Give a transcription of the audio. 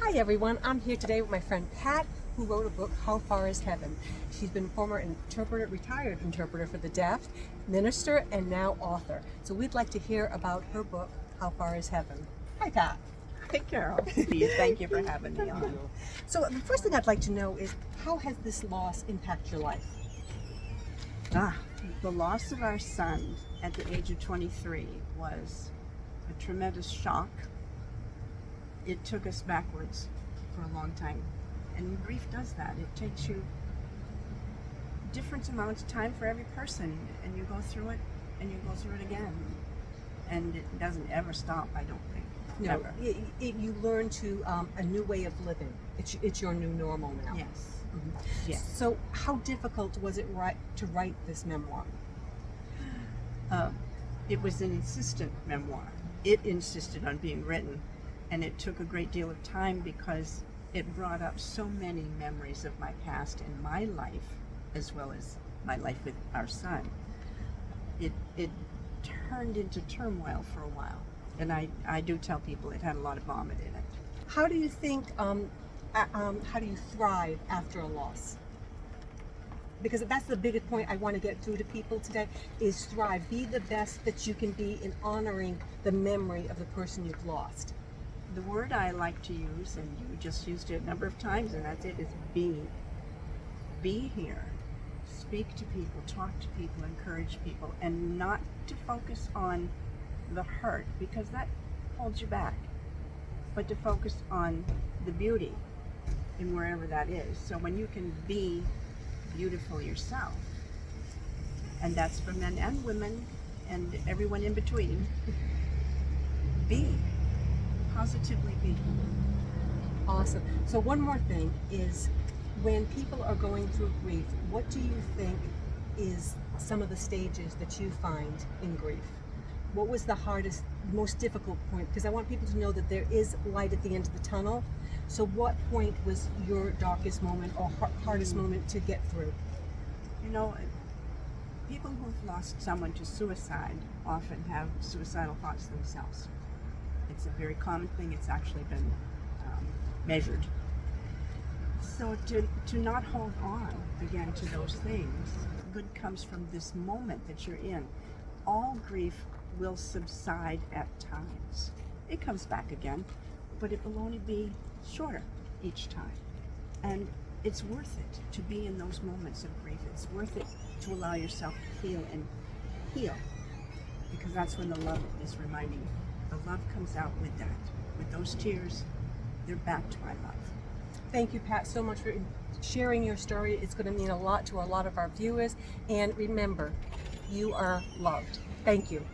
Hi everyone, I'm here today with my friend Pat, who wrote a book, How Far Is Heaven? She's been former interpreter, retired interpreter for the deaf, minister, and now author. So we'd like to hear about her book, How Far Is Heaven? Hi Pat. Hey Carol, thank you for having me on. So the first thing I'd like to know is, how has this loss impacted your life? The loss of our son at the age of 23 was a tremendous shock. It took us backwards for a long time. And grief does that. It takes you different amounts of time for every person, and you go through it and you go through it again. And it doesn't ever stop, I don't think. No, Never. you learn to a new way of living. It's your new normal now. Yes. Mhm. Yes. So how difficult was it to write this memoir? It was an insistent memoir. It insisted on being written, and it took a great deal of time because it brought up so many memories of my past and my life, as well as my life with our son. It turned into turmoil for a while, and I do tell people it had a lot of vomit in it. How do you think, how do you thrive after a loss? Because that's the biggest point I want to get through to people today, is thrive. Be the best that you can be in honoring the memory of the person you've lost. The word I like to use, and you just used it a number of times, and that's it, is be. Be here. Speak to people, talk to people, encourage people, and not to focus on the hurt, because that holds you back, but to focus on the beauty in wherever that is. So when you can be beautiful yourself, and that's for men and women and everyone in between, be. Positively be. Awesome. So one more thing is, when people are going through grief, what do you think is some of the stages that you find in grief? What was the hardest, most difficult point? Because I want people to know that there is light at the end of the tunnel. So what point was your darkest moment or hardest moment to get through? You know, people who've lost someone to suicide often have suicidal thoughts themselves. It's a very common thing. It's actually been measured. So to not hold on again to those things, good comes from this moment that you're in. All grief will subside at times. It comes back again, but it will only be shorter each time. And it's worth it to be in those moments of grief. It's worth it to allow yourself to feel and heal, because that's when the love is reminding you. The love comes out with that. With those tears, they're backed by love. Thank you, Pat, so much for sharing your story. It's going to mean a lot to a lot of our viewers. And remember, you are loved. Thank you.